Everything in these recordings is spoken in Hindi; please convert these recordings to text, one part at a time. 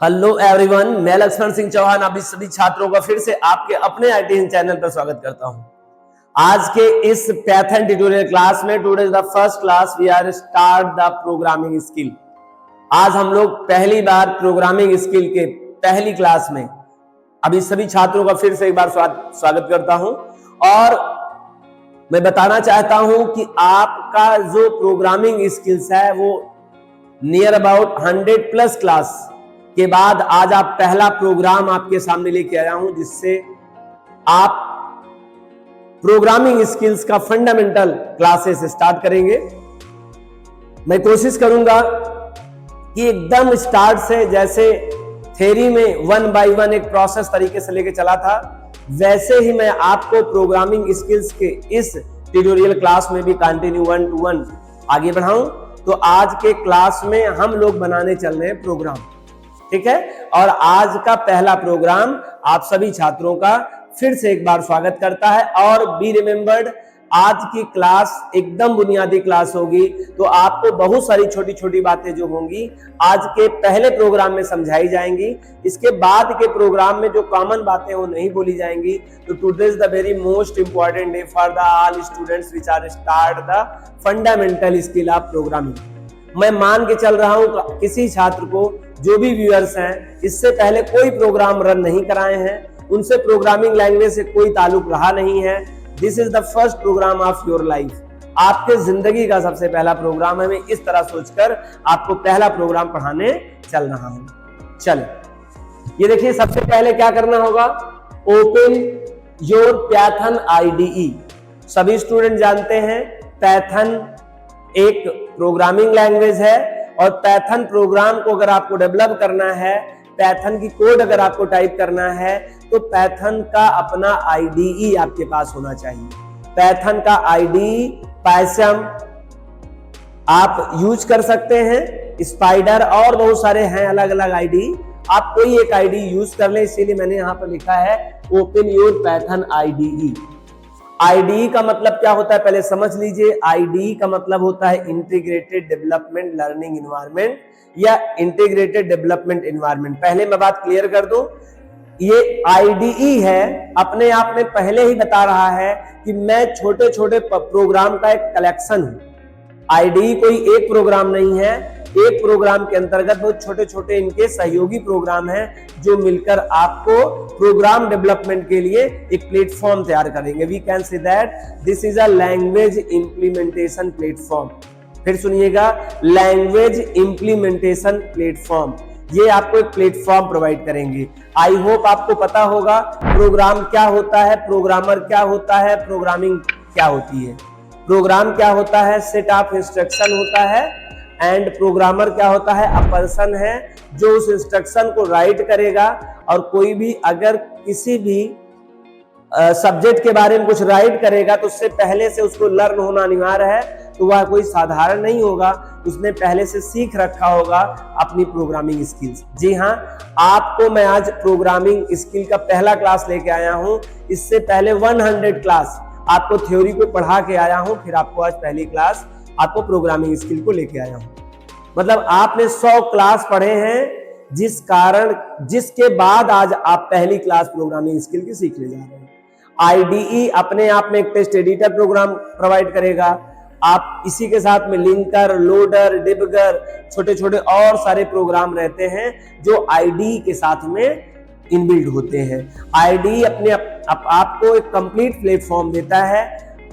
हेलो एवरीवन, मैं लक्ष्मण सिंह चौहान आप सभी छात्रों का फिर से आपके अपने आईटी चैनल पर स्वागत करता हूं। आज के इस पाइथन ट्यूटोरियल क्लास में today is the first class we are start the programming skill. आज हम लोग पहली बार प्रोग्रामिंग स्किल के पहली क्लास में अभी सभी छात्रों का फिर से एक बार स्वागत करता हूं और मैं बताना चाहता हूं कि आपका जो प्रोग्रामिंग स्किल्स है वो नियर अबाउट 100+ क्लास के बाद आज आप पहला प्रोग्राम आपके सामने लेके आया हूं जिससे आप प्रोग्रामिंग स्किल्स का फंडामेंटल क्लासेस स्टार्ट करेंगे। मैं कोशिश करूंगा कि एकदम स्टार्ट से जैसे थ्योरी में 1 by 1 एक प्रोसेस तरीके से लेके चला था वैसे ही मैं आपको प्रोग्रामिंग स्किल्स के इस ट्यूटोरियल क्लास में भी कंटिन्यू 1 to 1 आगे बढ़ाऊं। तो आज के क्लास में हम लोग बनाने चल रहे हैं प्रोग्राम, ठीक है। और आज का पहला प्रोग्राम आप सभी छात्रों का फिर से एक बार स्वागत करता है और बी रिमेंबर्ड, आज की क्लास एकदम बुनियादी क्लास होगी। तो आपको बहुत सारी छोटी छोटी बातें जो होंगी आज के पहले प्रोग्राम में समझाई जाएंगी। इसके बाद के प्रोग्राम में जो कॉमन बातें वो नहीं बोली जाएंगी। तो today is the very most important day for the all students which are start the fundamental skill of programming. मैं मान के चल रहा हूं किसी छात्र को जो भी व्यूअर्स हैं इससे पहले कोई प्रोग्राम रन नहीं कराए हैं, उनसे प्रोग्रामिंग लैंग्वेज से कोई ताल्लुक रहा नहीं है। This is the first program of your life, आपके जिंदगी का सबसे पहला प्रोग्राम है। मैं इस तरह सोचकर आपको पहला प्रोग्राम पढ़ाने चल रहा हूं। चलो ये देखिए, सबसे पहले क्या करना होगा, ओपन योर पाइथन आईडीई। सभी स्टूडेंट जानते हैं पाइथन एक प्रोग्रामिंग लैंग्वेज है और पाइथन प्रोग्राम को अगर आपको डेवलप करना है, पाइथन की कोड अगर आपको टाइप करना है तो पाइथन का अपना आईडीई आपके पास होना चाहिए। पाइथन का आईडीई पाइथन आप यूज कर सकते हैं, स्पाइडर और बहुत सारे हैं अलग अलग आईडी। आप कोई एक आईडी यूज कर लें, इसीलिए मैंने यहां पर लिखा है open your Python IDE. IDE का मतलब क्या होता है पहले समझ लीजिए। आईडीई का मतलब होता है इंटीग्रेटेड डेवलपमेंट लर्निंग एनवायरनमेंट या इंटीग्रेटेड डेवलपमेंट एनवायरनमेंट। पहले मैं बात क्लियर कर दूं, ये आईडीई है अपने आप में पहले ही बता रहा है कि मैं छोटे छोटे प्रोग्राम का एक कलेक्शन हूं। आईडीई कोई एक प्रोग्राम नहीं है, एक प्रोग्राम के अंतर्गत बहुत छोटे छोटे इनके सहयोगी प्रोग्राम हैं जो मिलकर आपको प्रोग्राम डेवलपमेंट के लिए एक प्लेटफॉर्म तैयार करेंगे। We can say that this is a language implementation platform. फिर सुनिएगा, लैंग्वेज इंप्लीमेंटेशन प्लेटफॉर्म, ये आपको एक प्लेटफॉर्म प्रोवाइड करेंगे। आई होप आपको पता होगा प्रोग्राम क्या होता है, प्रोग्रामर क्या होता है, प्रोग्रामिंग क्या होती है। प्रोग्राम क्या होता है, सेट ऑफ इंस्ट्रक्शन होता है, एंड प्रोग्रामर क्या होता है, अ पर्सन है जो उस इंस्ट्रक्शन को राइट करेगा। और कोई भी अगर किसी भी सब्जेक्ट के बारे में कुछ राइट करेगा तो उससे पहले से उसको लर्न होना अनिवार्य है। तो वह कोई साधारण नहीं होगा, उसने पहले से सीख रखा होगा अपनी प्रोग्रामिंग स्किल्स। जी हाँ, आपको मैं आज प्रोग्रामिंग स्किल का पहला क्लास लेके आया हूं। इससे पहले 100 क्लास आपको थ्योरी को पढ़ा के आया हूं, फिर आपको आज पहली क्लास आपको प्रोग्रामिंग स्किल को लेके आया हूं। मतलब आपने 100 क्लास पढ़े हैं, जिसके बाद आज आप पहली क्लास प्रोग्रामिंग स्किल की सीखने जा रहे हैं। आईडीई अपने आप में एक टेक्स्ट एडिटर प्रोग्राम प्रोवाइड करेगा। आप इसी के साथ में लिंकर, लोडर, डिबगर, छोटे छोटे और सारे प्रोग्राम रहते हैं जो आईडीई के साथ में इनबिल्ट होते हैं। आईडीई अपने आपको एक कंप्लीट प्लेटफॉर्म देता है।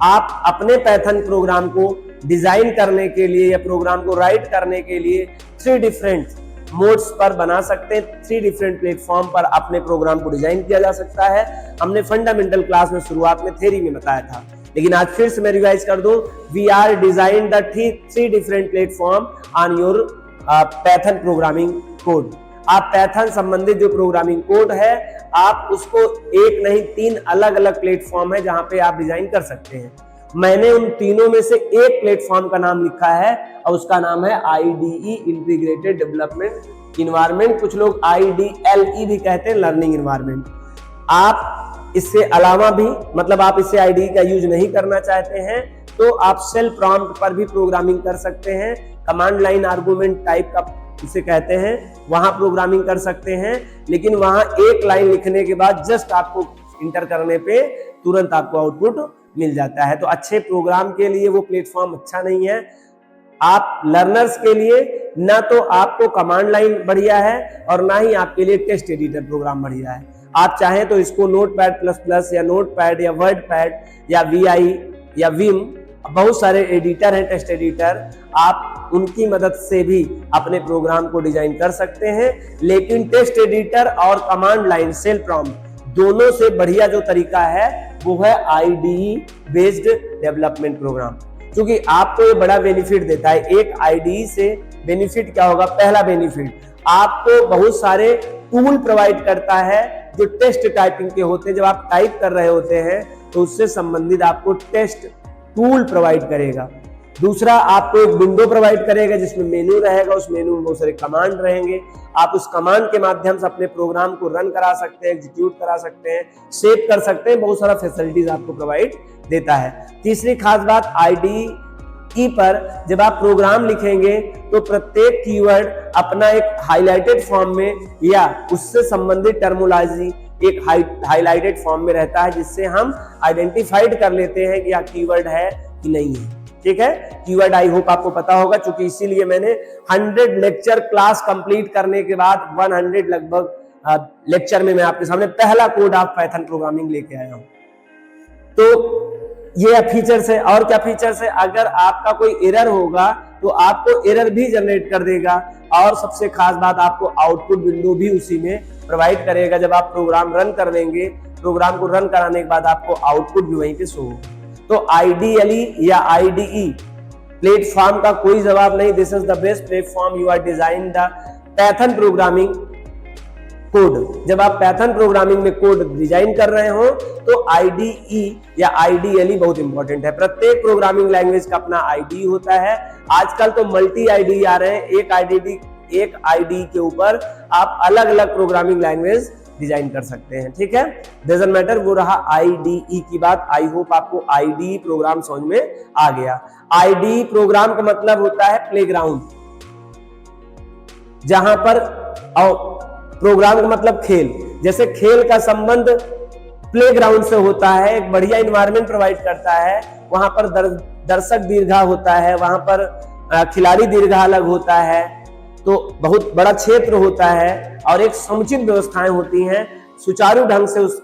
आप अपने पाइथन प्रोग्राम को डिजाइन करने के लिए या प्रोग्राम को राइट करने के लिए 3 डिफरेंट मोड्स पर बना सकते हैं। 3 डिफरेंट प्लेटफॉर्म पर अपने प्रोग्राम को डिजाइन किया जा सकता है। हमने फंडामेंटल क्लास में शुरुआत में थ्योरी में बताया था, लेकिन आज फिर से मैं रिवाइज कर दूं, we are design the 3 different platform on your Python programming code. आप पाइथन संबंधित जो प्रोग्रामिंग कोड है आप उसको एक नहीं 3 अलग अलग प्लेटफॉर्म है जहां पे आप डिजाइन कर सकते हैं। मैंने उन तीनों में से एक प्लेटफॉर्म का नाम लिखा है और उसका नाम है आईडीई, इंटीग्रेटेड डेवलपमेंट एनवायरनमेंट। कुछ लोग आईडीएलई भी कहते हैं, लर्निंग एनवायरनमेंट। आप इससे अलावा भी, मतलब आप इससे आईडीई का यूज नहीं करना चाहते हैं तो आप सेल प्रॉम्प्ट पर भी प्रोग्रामिंग कर सकते हैं। कमांड लाइन आर्गुमेंट टाइप का उसे कहते हैं, वहां प्रोग्रामिंग कर सकते हैं। लेकिन वहां एक लाइन लिखने के बाद जस्ट आपको इंटर करने पे तुरंत आपको आउटपुट मिल जाता है। तो अच्छे प्रोग्राम के लिए वो प्लेटफॉर्म अच्छा नहीं है। आप लर्नर्स के लिए ना तो आपको कमांड लाइन बढ़िया है और ना ही आपके लिए टेक्स्ट एडिटर प्रोग्राम बढ़िया है। आप चाहें तो इसको नोटपैड प्लस प्लस या नोटपैड या वर्डपैड या VI या विम, बहुत सारे एडिटर हैं टेक्स्ट एडिटर, आप उनकी मदद से भी अपने प्रोग्राम को डिजाइन कर सकते हैं। लेकिन टेक्स्ट एडिटर और कमांड लाइन सेल प्रॉम्प्ट दोनों से बढ़िया जो तरीका है वो है IDE बेस्ड डेवलपमेंट प्रोग्राम, क्योंकि आपको ये बड़ा बेनिफिट देता है। एक IDE से बेनिफिट क्या होगा? पहला बेनिफिट, आपको बहुत सारे टूल प्रोवाइड करता है जो टेक्स्ट टाइपिंग के होते हैं। जब आप टाइप कर रहे होते हैं तो उससे संबंधित आपको टेक्स्ट टूल प्रोवाइड करेगा। दूसरा, आपको एक विंडो प्रोवाइड करेगा जिसमें मेनू रहेगा, उस मेनू में बहुत सारे कमांड रहेंगे। आप उस कमांड के माध्यम से अपने प्रोग्राम को रन करा सकते हैं, एग्जीक्यूट करा सकते हैं, सेव कर सकते हैं, बहुत सारा फैसिलिटीज आपको प्रोवाइड देता है। तीसरी खास बात, IDE पर जब आप प्रोग्राम लिखेंगे तो प्रत्येक कीवर्ड अपना एक हाईलाइटेड फॉर्म में या उससे संबंधित टर्मोलॉजी एक हाईलाइटेड फॉर्म में रहता है, जिससे हम आइडेंटिफाइड कर लेते हैं कि यह कीवर्ड है कि नहीं है। ठीक है, कीवर्ड आई होप आपको पता होगा, क्योंकि इसीलिए मैंने 100 लेक्चर क्लास कंप्लीट करने के बाद 100 लगभग लेक्चर में मैं आपके सामने पहला कोड ऑफ पाइथन प्रोग्रामिंग लेके आया हूं। तो ये फीचर्स है। और क्या फीचर्स है? अगर आपका कोई एरर होगा तो आपको एरर भी जनरेट कर देगा, और सबसे खास बात, आपको आउटपुट विंडो भी उसी में प्रोवाइड करेगा। जब आप प्रोग्राम रन कर लेंगे, प्रोग्राम को रन कराने के बाद आपको आउटपुट भी वहीं पे शो होगा। तो आइडियली या IDE प्लेटफॉर्म का कोई जवाब नहीं। This is the best platform you are design the Python programming code. जब आप पाइथन प्रोग्रामिंग में कोड डिजाइन कर रहे हो तो IDE या आइडियली बहुत इंपॉर्टेंट है। प्रत्येक प्रोग्रामिंग लैंग्वेज का अपना IDE होता है। आजकल तो मल्टी IDE आ रहे हैं, एक IDE के ऊपर आप अलग अलग प्रोग्रामिंग लैंग्वेज डिजाइन कर सकते हैं। ठीक है, डजंट मैटर। वो रहा IDE की बात। आई होप आपको IDE प्रोग्राम समझ में आ गया। IDE प्रोग्राम का मतलब होता है प्लेग्राउंड, जहां पर प्रोग्राम का मतलब खेल। जैसे खेल का संबंध प्लेग्राउंड से होता है, एक बढ़िया इन्वायरमेंट प्रोवाइड करता है, वहां पर दर्शक दीर्घा होता है, वहां पर खिलाड़ी दीर्घा अलग होता है, तो बहुत बड़ा क्षेत्र होता है और एक समुचित व्यवस्थाएं होती हैं, सुचारू ढंग से उस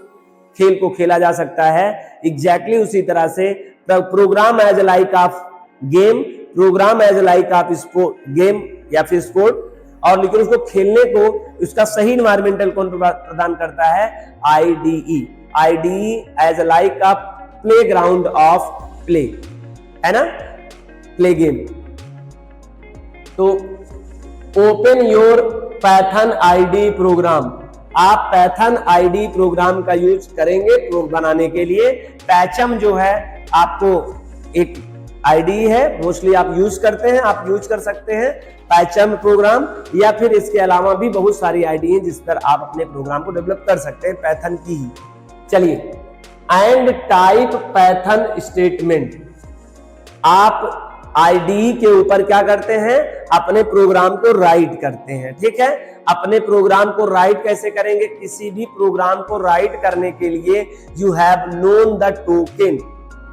खेल को खेला जा सकता है। एग्जैक्टली उसी तरह से program as like of game, program as like of sport, game या फिर स्पोर्ट, और लेकिन उसको खेलने को उसका सही इन्वायरमेंटल कौन प्रदान करता है? IDE as like of playground of play, है ना, प्ले गेम। तो open your Python IDE program, आप पाइथन IDE प्रोग्राम का यूज करेंगे बनाने के लिए। पैचम जो है आपको एक IDE है, मोस्टली आप यूज करते हैं, आप यूज कर सकते हैं पैचम प्रोग्राम, या फिर इसके अलावा भी बहुत सारी IDE हैं जिस पर आप अपने प्रोग्राम को डेवलप कर सकते हैं पाइथन की ही। चलिए, एंड टाइप पाइथन स्टेटमेंट। आप IDE के ऊपर क्या करते हैं? अपने प्रोग्राम को राइट करते हैं। ठीक है, अपने प्रोग्राम को राइट कैसे करेंगे? किसी भी प्रोग्राम को राइट करने के लिए you have known the token,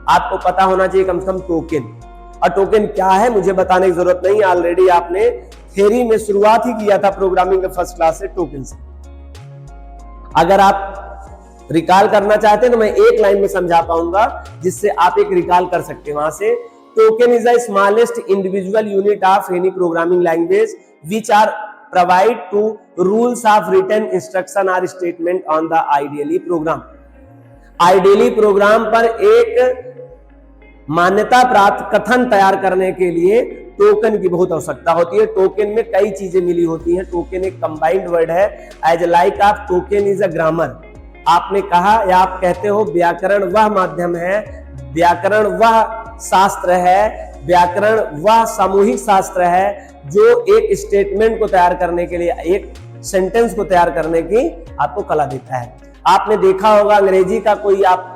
आपको पता होना चाहिए कम से कम टोकन। और टोकन क्या है मुझे बताने की जरूरत नहीं, ऑलरेडी आपने थ्योरी में शुरुआत ही किया था प्रोग्रामिंग के फर्स्ट क्लास से, टोकन से। अगर आप रिकॉल करना चाहते हैं तो मैं एक लाइन में समझा पाऊंगा जिससे आप एक रिकॉल कर सकते हैं वहां से। Token is the smallest individual unit of any programming language which are provide to rules of written instruction और statement on the ideally program. Ideally program पर एक मान्यता प्राप्त कथन तैयार करने के लिए टोकन की बहुत आवश्यकता होती है। टोकन में कई चीजें मिली होती हैं। टोकन एक कंबाइंड वर्ड है। As like of token is a grammar. आपने कहा या आप कहते हो व्याकरण वह माध्यम है, व्याकरण वह शास्त्र है, व्याकरण वह सामूहिक शास्त्र है जो एक स्टेटमेंट को तैयार करने के लिए, एक सेंटेंस को तैयार करने की आपको कला देता है। आपने देखा होगा अंग्रेजी का कोई आप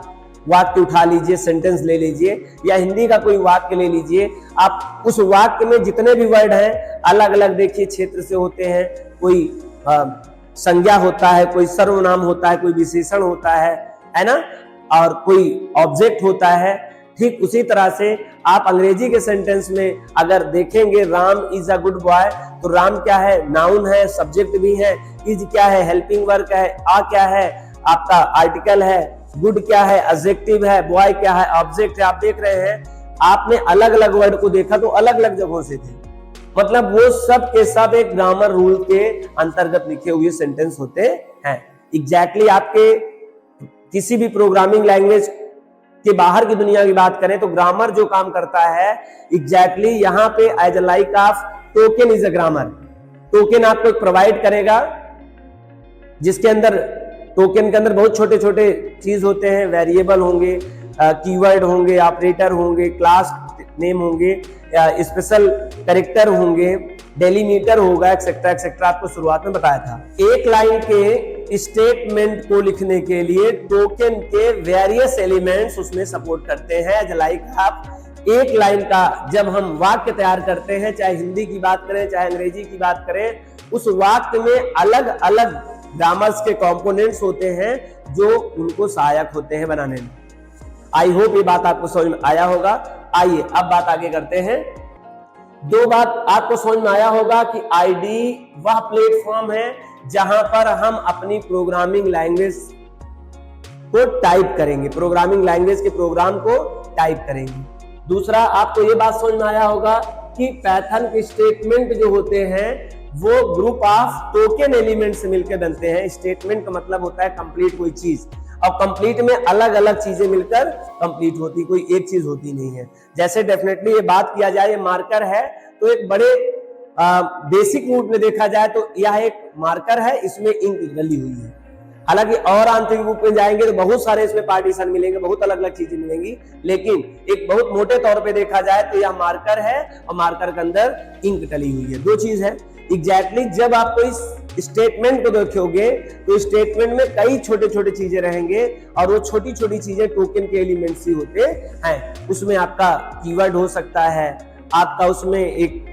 वाक्य उठा लीजिए, सेंटेंस ले लीजिए या हिंदी का कोई वाक्य ले लीजिए, आप उस वाक्य में जितने भी वर्ड हैं अलग अलग देखिए क्षेत्र से होते हैं। कोई संज्ञा होता है, कोई सर्वनाम होता है, कोई विशेषण होता है ना, और कोई ऑब्जेक्ट होता है। ठीक उसी तरह से आप अंग्रेजी के सेंटेंस में अगर देखेंगे Ram is a good boy, तो राम क्या है, नाउन है, सब्जेक्ट भी है, इज क्या है, हेल्पिंग वर्क है, आ क्या है, आपका आर्टिकल है, गुड क्या है, एडजेक्टिव है, बॉय क्या है, ऑब्जेक्ट है। आप देख रहे हैं, आपने अलग अलग वर्ड को देखा तो अलग अलग जगहों से थे, मतलब वो सब के सब एक ग्रामर रूल के अंतर्गत लिखे हुए सेंटेंस होते हैं। एग्जैक्टली आपके किसी भी प्रोग्रामिंग लैंग्वेज के बाहर की दुनिया की बात करें तो ग्रामर जो काम करता है एग्जैक्टली यहाँ पे as like of token is a grammar. Token आपको प्रोवाइड करेगा जिसके अंदर टोकन के अंदर बहुत छोटे छोटे चीज होते हैं, वेरिएबल होंगे, कीवर्ड होंगे, ऑपरेटर होंगे, क्लास नेम होंगे, स्पेशल कैरेक्टर होंगे, डेलीमीटर होगा, एक्सेट्रा एक्सेट्रा। आपको शुरुआत में बताया था। एक लाइन के स्टेटमेंट को लिखने के लिए टोकन के वेरियस एलिमेंट्स उसमें सपोर्ट करते हैं। लाइक आप एक लाइन का जब हम वाक्य तैयार करते हैं, चाहे हिंदी की बात करें चाहे अंग्रेजी की बात करें, उस वाक्य में अलग अलग ग्रामर्स के कंपोनेंट्स होते हैं जो उनको सहायक होते हैं बनाने में। आई होप ये बात आपको समझ में आया होगा। आइए अब बात आगे करते हैं। दो बात आपको समझ में आया होगा कि आईडी वह प्लेटफॉर्म है जहां पर हम अपनी प्रोग्रामिंग लैंग्वेज को टाइप करेंगे, प्रोग्रामिंग लैंग्वेज के प्रोग्राम को टाइप करेंगे। दूसरा आपको ये बात समझ में आया होगा कि पाइथन के स्टेटमेंट जो होते हैं वो ग्रुप ऑफ टोकन एलिमेंट से मिलकर बनते हैं। स्टेटमेंट का मतलब होता है कंप्लीट कोई चीज, और कंप्लीट में अलग अलग चीजें मिलकर कंप्लीट होती, कोई एक चीज होती नहीं है। जैसे डेफिनेटली ये बात किया जाए, ये मार्कर है तो एक बड़े बेसिक रूप में देखा जाए तो यह एक मार्कर है, इसमें इंक डली हुई है। हालांकि और आंतरिक रूप में जाएंगे तो बहुत सारे इसमें पार्टीशन मिलेंगे, बहुत अलग अलग चीजें मिलेंगी, लेकिन एक बहुत मोटे तौर पे देखा जाए तो यह मार्कर है और मार्कर के अंदर इंक डली हुई है। दो चीज है एग्जैक्टली। जब आप कोई स्टेटमेंट को देखोगे तो स्टेटमेंट में कई छोटे छोटे चीजें रहेंगे और वो छोटी छोटी चीजें टोकन के एलिमेंट्स ही होते हैं। उसमें आपका कीवर्ड हो सकता है, आपका उसमें एक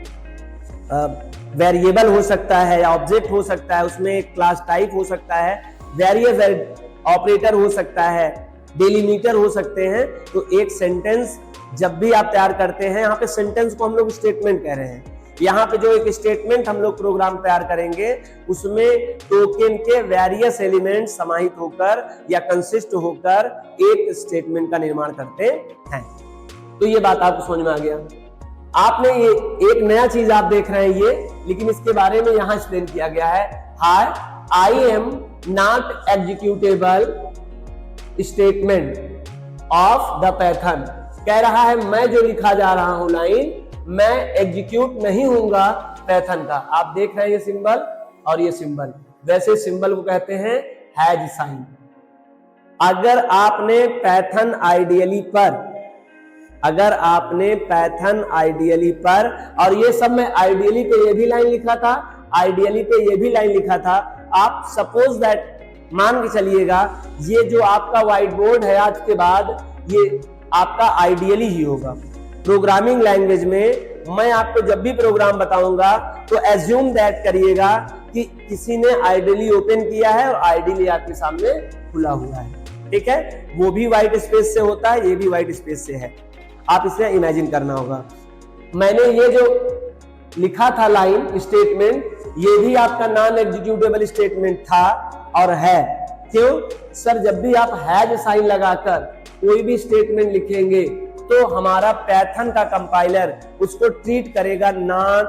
वेरिएबल हो सकता है या ऑब्जेक्ट हो सकता है, उसमें एक क्लास टाइप हो सकता है, वेरिएबल ऑपरेटर हो सकता है, डेलीमीटर हो सकते हैं। तो एक सेंटेंस जब भी आप तैयार करते हैं, यहाँ पे सेंटेंस को हम लोग स्टेटमेंट कह रहे हैं, यहाँ पे जो एक स्टेटमेंट हम लोग प्रोग्राम तैयार करेंगे उसमें टोकन के वेरियस एलिमेंट समाहित होकर या कंसिस्ट होकर एक स्टेटमेंट का निर्माण करते हैं। तो ये बात आपको समझ में आ गया। आपने ये एक नया चीज आप देख रहे हैं ये, लेकिन इसके बारे में यहाँ एक्सप्लेन किया गया है। Hi, I am not executable statement of the Python. कह रहा है मैं जो लिखा जा रहा हूं लाइन, मैं एग्जीक्यूट नहीं होऊंगा पाइथन का। आप देख रहे हैं ये सिंबल और ये सिंबल, वैसे सिंबल को कहते हैं हैज साइन। अगर आपने पाइथन आइडियली पर और ये सब मैं आइडियली पे ये भी लाइन लिखा था, आइडियली पे ये भी लाइन लिखा था। आप सपोज दैट मान के चलिएगा ये जो आपका व्हाइट बोर्ड है आज के बाद ये आपका आइडियली ही होगा। प्रोग्रामिंग लैंग्वेज में मैं आपको जब भी प्रोग्राम बताऊंगा तो एज्यूम दैट करिएगा कि किसी ने आइडियली ओपन किया है और आइडियली आपके सामने खुला हुआ है। ठीक है, वो भी व्हाइट स्पेस से होता है, ये भी व्हाइट स्पेस से है। आप इसे इमेजिन करना होगा। मैंने ये जो लिखा था लाइन स्टेटमेंट, ये भी आपका नॉन एग्जीक्यूटेबल स्टेटमेंट था और है। क्यों सर? जब भी आप हैज साइन लगाकर कोई भी स्टेटमेंट लिखेंगे तो हमारा पाइथन का कंपाइलर उसको ट्रीट करेगा नॉन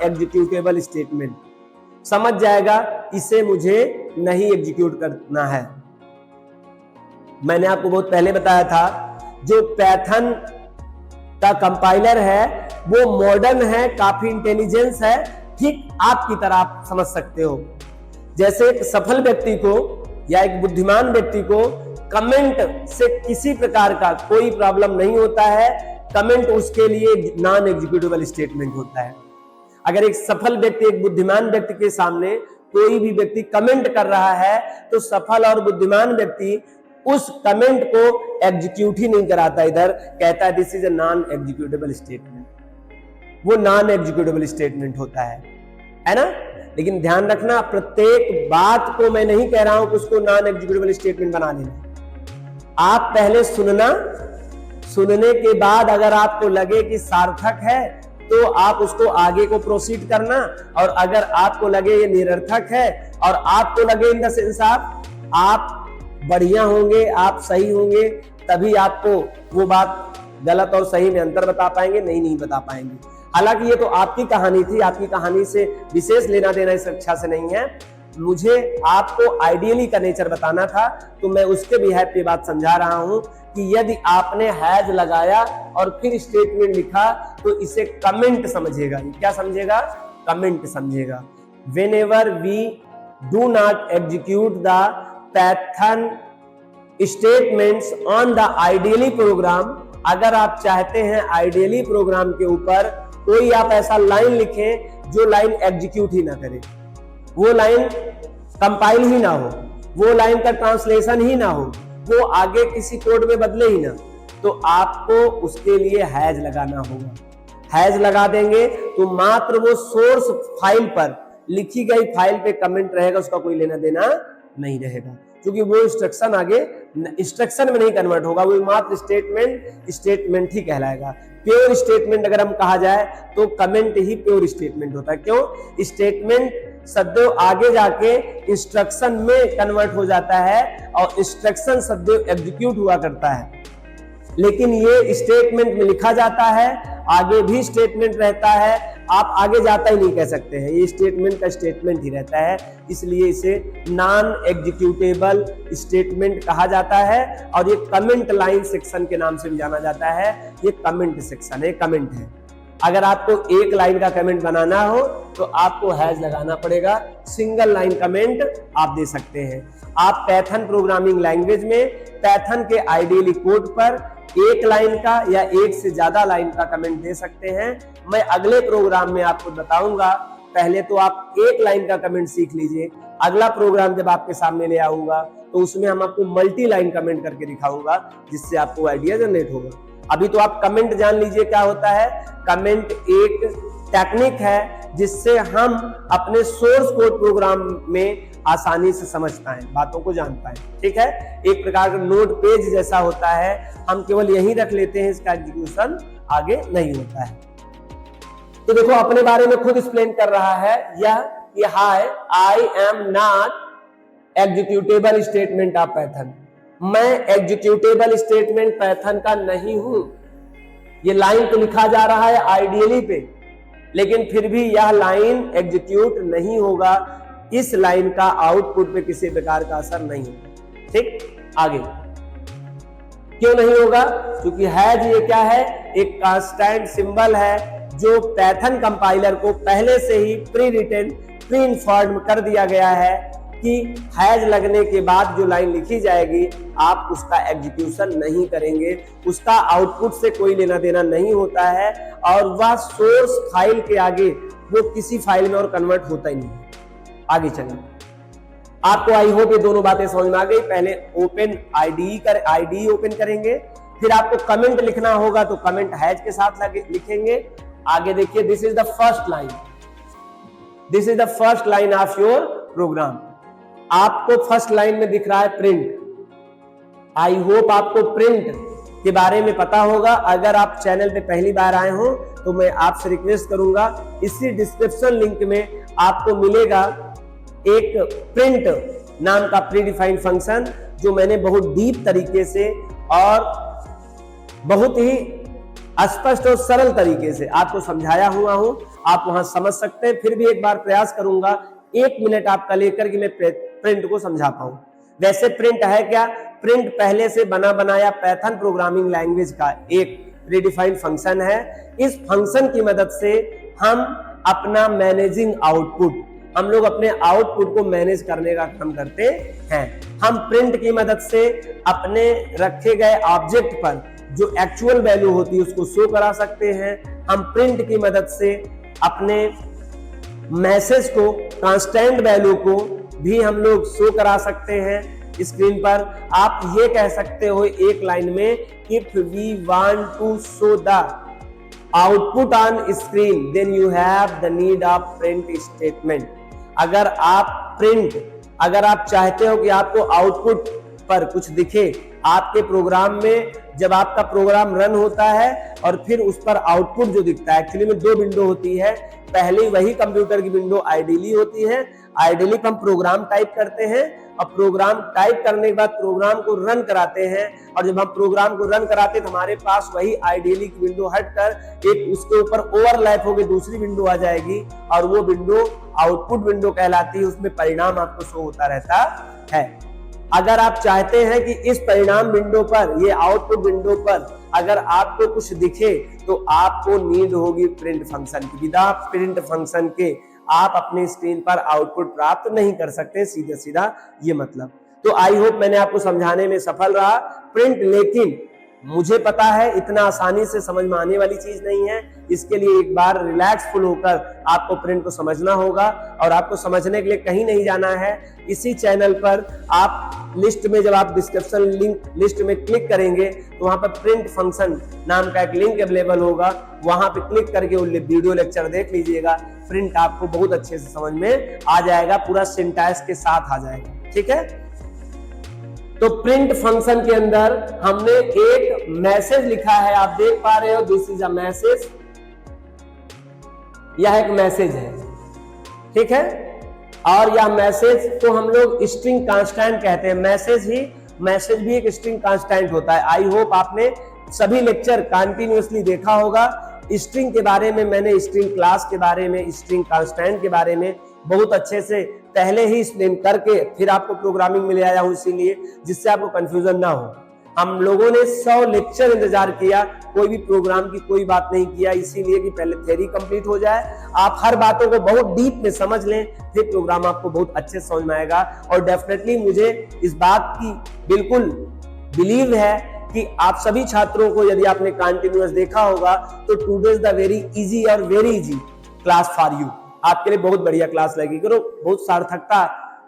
एग्जीक्यूटेबल स्टेटमेंट, समझ जाएगा इसे मुझे नहीं एग्जीक्यूट करना है। मैंने आपको बहुत पहले बताया था जो पाइथन का कंपाइलर है वो मॉडर्न है, काफी इंटेलिजेंस है, ठीक आपकी तरह आप समझ सकते हो। जैसे एक सफल व्यक्ति को या एक बुद्धिमान व्यक्ति को कमेंट से किसी प्रकार का कोई प्रॉब्लम नहीं होता है, कमेंट उसके लिए नॉन एग्जीक्यूटेबल स्टेटमेंट होता है। अगर एक सफल व्यक्ति, एक बुद्धिमान व्यक्ति के सामने कोई भी व्यक्ति कमेंट कर रहा है तो सफल और बुद्धिमान व्यक्ति उस कमेंट को एग्जीक्यूट ही नहीं कराता, इधर कहता है this is a non executable statement, वो नॉन एग्जीक्यूटेबल स्टेटमेंट होता है ना। लेकिन ध्यान रखना, प्रत्येक बात को मैं नहीं कह रहा हूं कि उसको नॉन एग्जीक्यूटेबल स्टेटमेंट बना लेना। आप पहले सुनना, सुनने के बाद अगर आपको लगे कि सार्थक है तो आप उसको आगे को प्रोसीड करना, और अगर आपको लगे ये निरर्थक है और आपको लगे इन द सेंस आप बढ़िया होंगे, आप सही होंगे, तभी आपको वो बात गलत और सही में अंतर बता पाएंगे, नहीं बता पाएंगे। हालांकि ये तो आपकी कहानी थी, आपकी कहानी से विशेष लेना देना इस कक्षा से नहीं है। मुझे आपको आइडियली का नेचर बताना था, तो मैं उसके बिहाफ पे बात समझा रहा हूं कि यदि आपने हैज लगाया और फिर स्टेटमेंट लिखा तो इसे कमेंट समझेगा। क्या समझेगा? कमेंट समझेगा। Whenever we do not execute the Python statements on the ideally program, अगर आप चाहते हैं आइडियली प्रोग्राम के ऊपर कोई आप ऐसा लाइन लिखें जो लाइन एग्जीक्यूट ही ना करे, वो लाइन कंपाइल ही ना हो, वो लाइन का ट्रांसलेशन ही ना हो, वो आगे किसी कोड में बदले ही ना, तो आपको उसके लिए हैज लगाना होगा। हैज लगा देंगे तो मात्र वो सोर्स फाइल पर लिखी गई फाइल पे कमेंट रहेगा, उसका कोई लेना देना नहीं रहेगा, क्योंकि वो इंस्ट्रक्शन आगे इंस्ट्रक्शन में नहीं कन्वर्ट होगा, वो मात्र स्टेटमेंट ही कहलाएगा। प्योर स्टेटमेंट अगर हम कहा जाए तो कमेंट ही प्योर स्टेटमेंट होता है। क्यों? स्टेटमेंट शब्दों आगे जाके इंस्ट्रक्शन में कन्वर्ट हो जाता है और इंस्ट्रक्शन शब्दों एग्जीक्यूट हुआ करता है, लेकिन ये स्टेटमेंट में लिखा जाता है, आगे भी स्टेटमेंट रहता है, आप आगे जाता ही नहीं कह सकते हैं, ये स्टेटमेंट का स्टेटमेंट ही रहता है, इसलिए इसे नॉन एग्जीक्यूटेबल स्टेटमेंट कहा जाता है। और ये कमेंट लाइन सेक्शन के नाम से भी जाना जाता है। ये कमेंट सेक्शन है, कमेंट है। अगर आपको एक लाइन का कमेंट बनाना हो तो आपको हैज लगाना पड़ेगा, सिंगल लाइन कमेंट आप दे सकते हैं। आप पाइथन प्रोग्रामिंग लैंग्वेज में पाइथन के आइडियली कोड पर एक लाइन का या एक से ज्यादा लाइन का कमेंट दे सकते हैं। मैं अगले प्रोग्राम में आपको बताऊंगा, पहले तो आप एक लाइन का कमेंट सीख लीजिए, अगला प्रोग्राम जब आपके सामने ले आऊंगा तो उसमें हम आपको मल्टी लाइन कमेंट करके दिखाऊंगा, जिससे आपको आइडिया जनरेट होगा। अभी तो आप कमेंट जान लीजिए क्या होता है। कमेंट एक टेक्निक है जिससे हम अपने सोर्स कोड प्रोग्राम में आसानी से समझ पाए, बातों को जान पाए। ठीक है, एक प्रकार का नोट पेज जैसा होता है, हम केवल यही रख लेते हैं, इसका एग्जीक्यूशन आगे नहीं होता है। तो देखो अपने बारे में खुद एक्सप्लेन कर रहा है यह hi I am not executable statement of Python. मैं एग्जीक्यूटेबल स्टेटमेंट पाइथन का नहीं हूं। ये लाइन तो लिखा जा रहा है आइडियली पे, लेकिन फिर भी यह लाइन एग्जीक्यूट नहीं होगा। इस लाइन का आउटपुट पे किसी प्रकार का असर नहीं होगा। ठीक, आगे क्यों नहीं होगा? क्योंकि हैज ये क्या है? एक कांस्टेंट सिंबल है जो पाइथन कंपाइलर को पहले से ही प्री रिटन प्री इन्फॉर्म कर दिया गया है कि हैज लगने के बाद जो लाइन लिखी जाएगी आप उसका एग्जीक्यूशन नहीं करेंगे, उसका आउटपुट से कोई लेना देना नहीं होता है, और वह सोर्स फाइल के आगे वो किसी फाइल में और कन्वर्ट होता ही नहीं। आगे चलिए, आपको आई होप ये दोनों बातें समझ में आ गई। पहले ओपन आईडी ओपन करेंगे, फिर आपको कमेंट लिखना होगा तो कमेंट हैज के साथ लिखेंगे। आगे देखिए, this is the first line, this is the first line of your program. आपको फर्स्ट लाइन में दिख रहा है प्रिंट। आई होप आपको प्रिंट के बारे में पता होगा। अगर आप चैनल पे पहली बार आए हो तो मैं आपसे रिक्वेस्ट करूंगा, इसी डिस्क्रिप्शन लिंक में आपको मिलेगा एक प्रिंट नाम का प्री डिफाइंड फंक्शन, जो मैंने बहुत डीप तरीके से और बहुत ही स्पष्ट और सरल तरीके से आपको समझाया हुआ हूं। आप वहां समझ सकते हैं। फिर भी एक बार प्रयास करूंगा 1 मिनट आपका लेकर कि मैं प्रिंट को समझा पाऊं। वैसे प्रिंट है क्या? प्रिंट पहले से बना बनाया पाइथन प्रोग्रामिंग लैंग्वेज का एक प्रीडिफाइंड फंक्शन है। इस फंक्शन की मदद से हम अपना मैनेजिंग आउटपुट, हम लोग अपने आउटपुट को मैनेज करने का काम करते हैं। हम प्रिंट की मदद से अपने रखे गए ऑब्जेक्ट पर जो एक्चुअल वैल्यू होती है उसको शो करा सकते हैं। हम प्रिंट की मदद से अपने मैसेज को, कांस्टेंट वैल्यू को भी हम लोग शो करा सकते हैं। स्क्रीन पर आप ये कह सकते हो एक लाइन में, if we want to show the output on screen then you have the need of print statement. अगर आप चाहते हो कि आपको आउटपुट पर कुछ दिखे आपके प्रोग्राम में, जब आपका प्रोग्राम रन होता है और फिर उस पर आउटपुट जो दिखता है, एक्चुअली में दो विंडो होती है। पहले वही कंप्यूटर की विंडो आइडियली होती है, आइडियली हम प्रोग्राम टाइप करते हैं और प्रोग्राम टाइप करने के बाद प्रोग्राम को रन कराते हैं, और जब हम प्रोग्राम को रन कराते हैं तो हमारे पास वही आइडियली की विंडो हटकर एक उसके ऊपर ओवरलैप होकर दूसरी विंडो आ जाएगी, और वो विंडो आउटपुट विंडो कहलाती है। उसमें परिणाम आपको शो होता रहता है। अगर आप चाहते हैं कि इस परिणाम विंडो पर, ये आउटपुट विंडो पर अगर आपको कुछ दिखे तो आपको नीड होगी प्रिंट फंक्शन की। बिना प्रिंट फंक्शन के आप अपने स्क्रीन पर आउटपुट प्राप्त नहीं कर सकते, सीधा सीधा ये मतलब। तो आई होप मैंने आपको समझाने में सफल रहा। प्रिंट, लेकिन मुझे पता है इतना आसानी से समझ में आने वाली चीज नहीं है। इसके लिए एक बार रिलैक्सफुल होकर आपको प्रिंट को समझना होगा, और आपको समझने के लिए कहीं नहीं जाना है। इसी चैनल पर आप लिस्ट में, जब आप डिस्क्रिप्शन लिंक लिस्ट में क्लिक करेंगे तो वहां पर प्रिंट फंक्शन नाम का एक लिंक अवेलेबल होगा, वहां पे क्लिक करके वो वीडियो लेक्चर देख लीजिएगा। प्रिंट आपको बहुत अच्छे से समझ में आ जाएगा, पूरा सिंटैक्स के साथ आ जाएगा। ठीक है, तो प्रिंट फंक्शन के अंदर हमने एक मैसेज लिखा है, आप देख पा रहे हो, दिस इज अ मैसेज। यह एक मैसेज है, ठीक है, और यह मैसेज को हम लोग स्ट्रिंग कांस्टेंट कहते हैं। मैसेज भी एक स्ट्रिंग कांस्टेंट होता है। आई होप आपने सभी लेक्चर कंटिन्यूअसली देखा होगा। स्ट्रिंग के बारे में मैंने स्ट्रिंग क्लास के बारे में, स्ट्रिंग कांस्टेंट के बारे में बहुत अच्छे से पहले ही एक्सप्लेन करके फिर आपको प्रोग्रामिंग में ले आया हूं, इसीलिए जिससे आपको कंफ्यूजन ना हो। हम लोगों ने 100 लेक्चर इंतजार किया, कोई भी प्रोग्राम की कोई बात नहीं किया, इसीलिए कि पहले थ्योरी कंप्लीट हो जाए, आप हर बातों को बहुत डीप में समझ लें, फिर प्रोग्राम आपको बहुत अच्छे से समझ में आएगा। और डेफिनेटली मुझे इस बात की बिल्कुल बिलीव है कि आप सभी छात्रों को, यदि आपने कंटिन्यूअस देखा होगा, तो today is the very easy और very easy class for you. आपके लिए बहुत बढ़िया क्लास लगेगी। करो, बहुत सार्थकता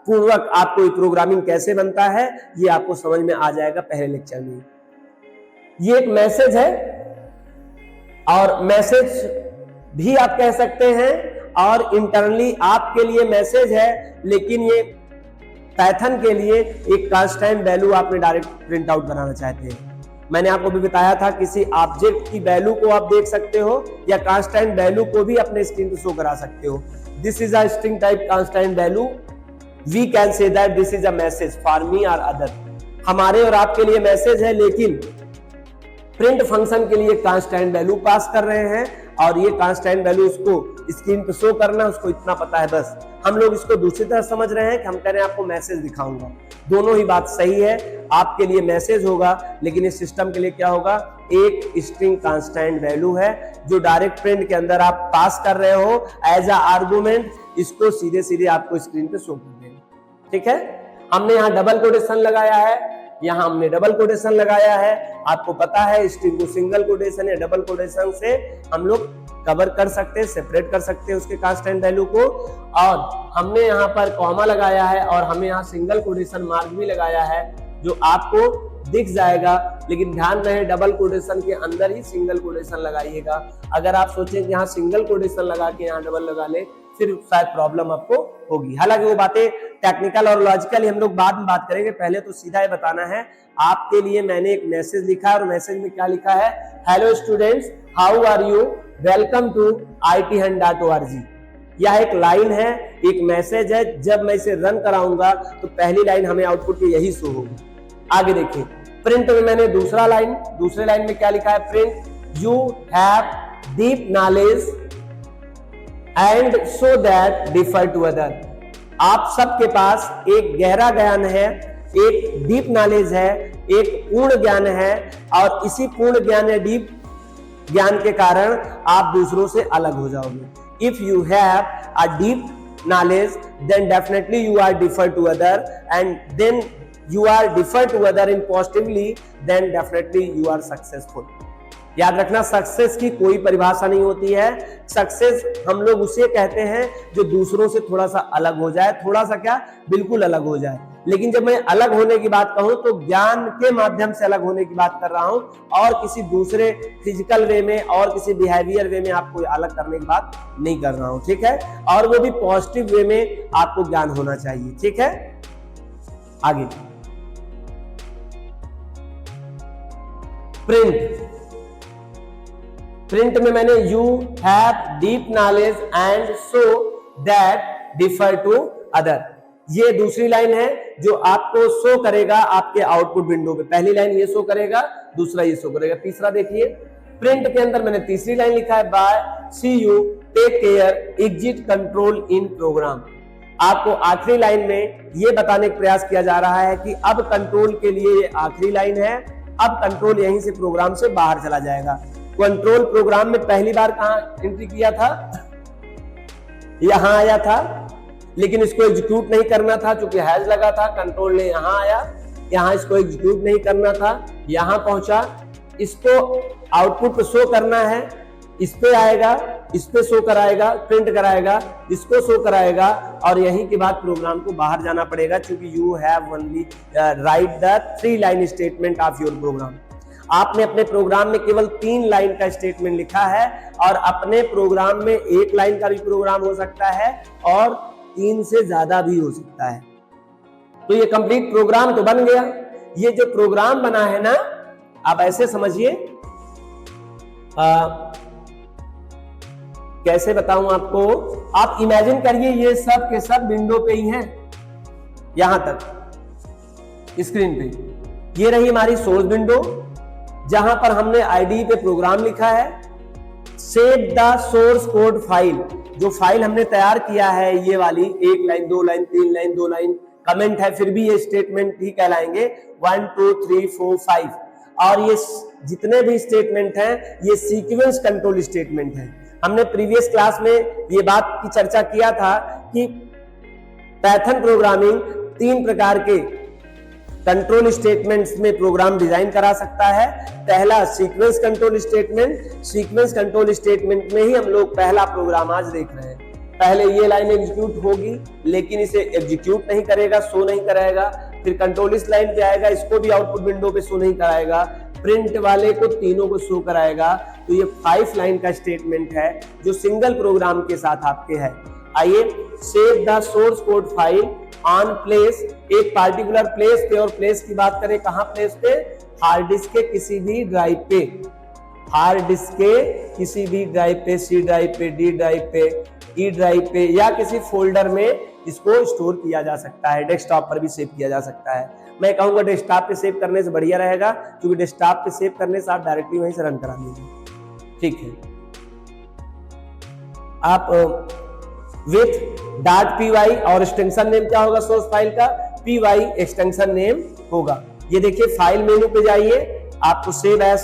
पूर्वक आपको प्रोग्रामिंग कैसे बनता है ये आपको समझ में आ जाएगा पहले लेक्चर में। ये एक मैसेज है, और मैसेज भी आप कह सकते हैं, और इंटरनली आपके लिए मैसेज है, लेकिन ये पाइथन के लिए एक कांस्टेंट वैल्यू आपने डायरेक्ट प्रिंट आउट बनाना चाहते हैं। मैंने आपको भी बताया था, किसी ऑब्जेक्ट की वैल्यू को आप देख सकते हो या कांस्टेंट वैल्यू को भी अपने स्क्रीन पे शो करा सकते हो। This is a string type constant value, we can say that this is a message for me और अदर। हमारे और आपके लिए मैसेज है, लेकिन प्रिंट फंक्शन के लिए कांस्टेंट वैल्यू पास कर रहे हैं, और ये कांस्टेंट वैल्यू उसको स्क्रीन पे शो करना, उसको इतना पता है बस। हम लोग इसको दूसरी तरह समझ रहे हैं कि हम कह रहे हैं आपको मैसेज दिखाऊंगा। दोनों ही बात सही है, आपके लिए मैसेज होगा, लेकिन इस सिस्टम के लिए क्या होगा, एक स्ट्रिंग कांस्टेंट वैल्यू है जो डायरेक्ट प्रिंट के अंदर आप पास कर रहे हो एज अ आर्गुमेंट, इसको सीधे सीधे आपको स्क्रीन पे शो कर देगा। ठीक है, हमने यहाँ डबल कोटेशन लगाया है, यहाँ हमने डबल कोटेशन लगाया है। आपको पता है स्ट्रिंग को सिंगल कोटेशन या डबल कोटेशन से हम लोग कवर कर सकते हैं, सेपरेट कर सकते हैं उसके कांस्टेंट वैल्यू को। और हमने यहाँ पर कॉमा लगाया है, और हमें यहाँ सिंगल कोटेशन मार्क भी लगाया है जो आपको दिख जाएगा, लेकिन ध्यान रहे डबल कोटेशन के अंदर ही सिंगल कोटेशन लगाइएगा। अगर आप सोचें कि यहाँ सिंगल कोटेशन लगा के यहाँ डबल लगा ले, फिर शायद प्रॉब्लम आपको होगी। हालांकि वो बातें टेक्निकल और लॉजिकल हम लोग बाद में बात करेंगे, पहले तो सीधा ये बताना है आपके लिए मैंने एक मैसेज लिखा है, और मैसेज में क्या लिखा है, hello students, how are you, welcome to ITHunt.org। यह एक लाइन है, एक मैसेज है। जब मैं इसे रन कराऊंगा तो पहली लाइन हमें आउटपुट की यही शो होगी। आगे देखिए, प्रिंट में मैंने दूसरे लाइन में क्या लिखा है, print you have deep knowledge and so that differ to other. आप सबके पास एक गहरा ज्ञान है, एक डीप नॉलेज है, एक पूर्ण ज्ञान है, और इसी पूर्ण ज्ञान या डीप ज्ञान के कारण आप दूसरों से अलग हो जाओगे। If you have a deep knowledge then definitely you are differ to other, and then you are differ to other in positively, then definitely you are successful। याद रखना, सक्सेस की कोई परिभाषा नहीं होती है। सक्सेस हम लोग उसे कहते हैं जो दूसरों से थोड़ा सा अलग हो जाए, थोड़ा सा क्या, बिल्कुल अलग हो जाए। लेकिन जब मैं अलग होने की बात कहूं तो ज्ञान के माध्यम से अलग होने की बात कर रहा हूं, और किसी दूसरे फिजिकल वे में और किसी बिहेवियर वे में आपको अलग करने की बात नहीं कर रहा हूं, ठीक है। और वो भी पॉजिटिव वे में आपको ज्ञान होना चाहिए, ठीक है। आगे प्रिंट में मैंने you have deep knowledge and so that differ to other, ये दूसरी लाइन है जो आपको शो करेगा आपके आउटपुट विंडो पे। पहली लाइन ये शो करेगा, दूसरा ये शो करेगा। तीसरा देखिए, प्रिंट के अंदर मैंने तीसरी लाइन लिखा है, bye see you take care exit control in program. आपको आखिरी लाइन में ये बताने का प्रयास किया जा रहा है कि अब कंट्रोल के लिए ये आखिरी लाइन है, अब कंट्रोल यहीं से प्रोग्राम से बाहर चला जाएगा। कंट्रोल प्रोग्राम में पहली बार कहां एंट्री किया था, यहां आया था, लेकिन इसको एग्जीक्यूट नहीं करना था क्योंकि हैज लगा था, कंट्रोल ने यहां आया, यहां इसको एग्जीक्यूट नहीं करना था, यहां पहुंचा, इसको आउटपुट पे शो करना है, इस पे आएगा, इस पे शो कराएगा, प्रिंट कराएगा, इसको शो कराएगा, और यहीं के बाद प्रोग्राम को बाहर जाना पड़ेगा क्योंकि you have only write the 3 line statement of your program. आपने अपने प्रोग्राम में केवल 3 लाइन का स्टेटमेंट लिखा है, और अपने प्रोग्राम में 1 लाइन का भी प्रोग्राम हो सकता है और 3 से ज्यादा भी हो सकता है। तो ये कंप्लीट प्रोग्राम तो बन गया। ये जो प्रोग्राम बना है ना, आप ऐसे समझिए, कैसे बताऊं आपको, आप इमेजिन करिए ये सब के सब विंडो पे ही हैं, यहां तक स्क्रीन पे। ये रही हमारी सोर्स विंडो जहां पर हमने आईडी पे प्रोग्राम लिखा है। Save the source code file, जो फाइल हमने तैयार किया है, ये वाली 1 line 2 line 3 line 2 line comment है, फिर भी ये स्टेटमेंट ही कहलाएंगे 1 2 3 4 5। और ये जितने भी स्टेटमेंट हैं ये सीक्वेंस कंट्रोल स्टेटमेंट है। हमने प्रीवियस क्लास में ये बात की चर्चा किया था कि पाइथन प्रोग्रामिंग 3 प्रकार के कंट्रोल स्टेटमेंट्स में प्रोग्राम डिजाइन करा सकता है। पहला sequence control statement, sequence control statement में ही हम लोग पहला प्रोग्राम आज देख रहे हैं। पहले ये लाइन एग्जीक्यूट होगी, लेकिन इसे एग्जीक्यूट नहीं करेगा, शो नहीं कराएगा। फिर कंट्रोल इस लाइन पे आएगा, इसको भी आउटपुट विंडो पे शो नहीं कराएगा, प्रिंट वाले को तीनों को शो कराएगा। तो ये 5 लाइन का स्टेटमेंट है जो सिंगल प्रोग्राम के साथ आपके है। आइए, save the source code file on place, एक पार्टिकुलर प्लेस पे, और प्लेस की बात करें कहां प्लेस पे, हार्ड डिस्क के किसी भी ड्राइव पे, हार्ड डिस्क के किसी भी ड्राइव पे, सी ड्राइव पे, डी ड्राइव पे, ई ड्राइव पे, या किसी फोल्डर में इसको स्टोर किया जा सकता है। डेस्कटॉप पर भी सेव किया जा सकता है। मैं कहूंगा डेस्कटॉप पे सेव करने से बढ़िया रहेगा, क्योंकि डेस्कटॉप पे सेव करने से आप डायरेक्टली वहीं से रन करा लीजिए, ठीक है। आप विथ .py और एक्सटेंशन नेम क्या होगा सोर्स फाइल का, py एक्सटेंशन नेम होगा। ये देखिए, फाइल मेनू पे जाइए, आपको सेव एज,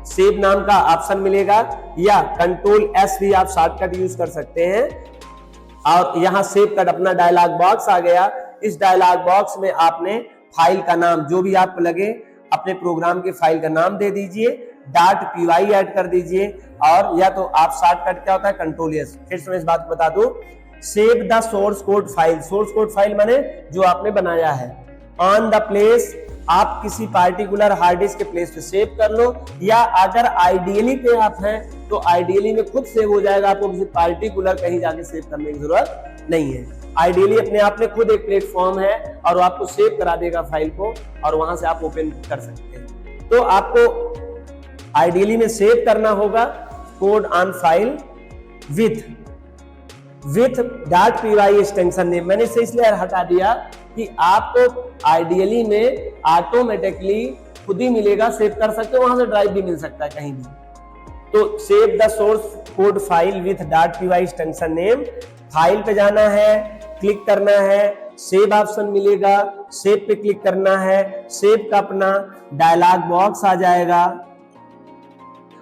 सेव नाम का ऑप्शन मिलेगा, या कंट्रोल S भी आप शॉर्टकट यूज कर सकते हैं। और यहाँ सेव कट अपना डायलॉग बॉक्स आ गया। इस डायलॉग बॉक्स में आपने फाइल का नाम जो भी आपको लगे, अपने प्रोग्राम के फाइल का नाम दे दीजिए, .py ऐड कर दीजिए, और या तो आप शॉर्टकट क्या होता है कंट्रोल S। फिर से मैं इस बात को बता दूं, save the source code file, source code file माने जो आपने बनाया है, ऑन द प्लेस, आप किसी पार्टिकुलर हार्ड डिस्क के प्लेस पे सेव कर लो, या अगर आइडियली पे आप हैं तो आइडियली में खुद सेव हो जाएगा, आपको किसी पार्टिकुलर कहीं जाके सेव करने की जरूरत नहीं है। आइडियली अपने आप में खुद एक प्लेटफॉर्म है और वो आपको सेव करा देगा फाइल को, और वहां से आप ओपन कर सकते हैं। तो आपको आइडियली में सेव करना होगा code on file with .py extension name. मैंने इसे इसलिए हटा दिया कि आपको आइडियली में ऑटोमेटिकली खुद ही मिलेगा, सेव कर सकते हो, वहां से ड्राइव भी मिल सकता है कहीं भी। तो save the source code file with .py extension name, file पे जाना है, क्लिक करना है, सेव ऑप्शन मिलेगा, सेव पे क्लिक करना है, सेव का अपना डायलॉग बॉक्स आ जाएगा,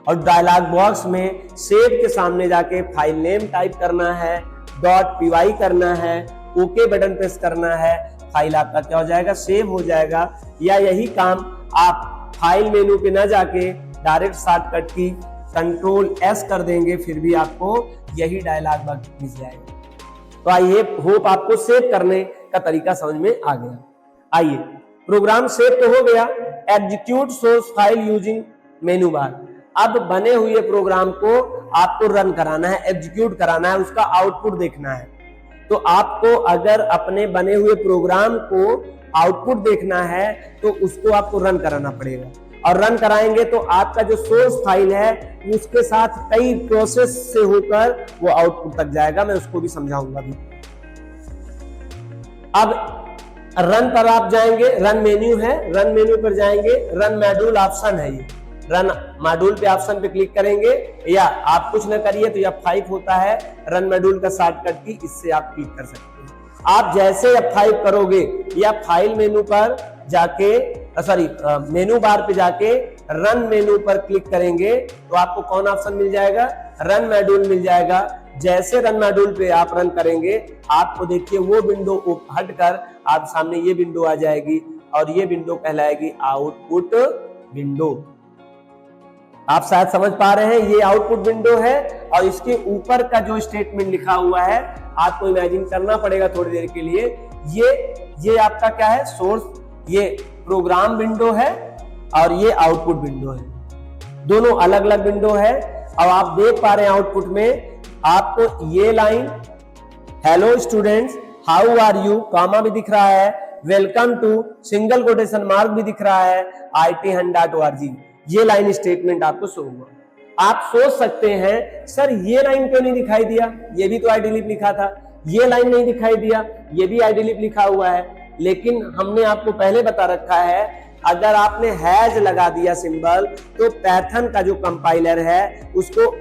और डायलॉग बॉक्स में सेव के सामने जाके फाइल नेम टाइप करना है, .py करना है, ओके बटन प्रेस करना है, फाइल आपका क्या हो जाएगा, सेव हो जाएगा। या यही काम आप फाइल मेनू पे ना जाके डायरेक्ट शॉर्टकट की कंट्रोल S कर देंगे, फिर भी आपको यही डायलॉग बॉक्स मिल जाएगा। तो आइए, होप आपको सेव करने का तरीका समझ में आ गया। आइए, प्रोग्राम सेव तो हो गया, एग्जीक्यूट सोर्स फाइल यूजिंग मेनू बार। अब बने हुए प्रोग्राम को आपको रन कराना है, एग्जीक्यूट कराना है, उसका आउटपुट देखना है। तो आपको अगर अपने बने हुए प्रोग्राम को आउटपुट देखना है तो उसको आपको रन कराना पड़ेगा, और रन कराएंगे तो आपका जो सोर्स फाइल है उसके साथ कई प्रोसेस से होकर वो आउटपुट तक जाएगा। मैं उसको भी समझाऊंगा भी। अब रन पर आप जाएंगे, रन मेन्यू है, रन मेन्यू पर जाएंगे, रन मॉड्यूल ऑप्शन है, ये रन मॉड्यूल पे ऑप्शन पे क्लिक करेंगे, या आप कुछ न करिए तो F5 होता है रन मॉड्यूल का शॉर्टकट की, इससे आप क्लिक कर सकते हैं। आप जैसे F5 करोगे या फाइल मेनू पर जाके मेनू बार पे जाके रन मेनू पर क्लिक करेंगे तो आपको कौन ऑप्शन मिल जाएगा, रन मॉड्यूल मिल जाएगा। जैसे रन मॉड्यूल पे आप रन करेंगे आपको देखिए वो विंडो हटकर आप सामने ये विंडो आ जाएगी, और ये विंडो कहलाएगी आउटपुट विंडो। आप शायद समझ पा रहे हैं, ये आउटपुट विंडो है, और इसके ऊपर का जो स्टेटमेंट लिखा हुआ है आपको इमेजिन करना पड़ेगा थोड़ी देर के लिए। ये आपका क्या है, सोर्स, ये प्रोग्राम विंडो है और ये आउटपुट विंडो है, दोनों अलग अलग विंडो है। अब आप देख पा रहे हैं आउटपुट में आपको ये line hello students how are you comma भी दिख रहा है, welcome to single quotation mark भी दिख रहा है, IT100.org, ये लाइन स्टेटमेंट आपको शो हुआ। आप सोच सकते हैं सर ये लाइन क्यों नहीं दिखाई दिया, ये भी तो IDLib लिखा था, ये लाइन नहीं दिखाई दिया, ये भी IDLib लिखा हुआ है। लेकिन हमने आपको पहले बता रखा है अगर आपने हैज लगा दिया सिंबल तो पैथन का जो कंपाइलर है उसको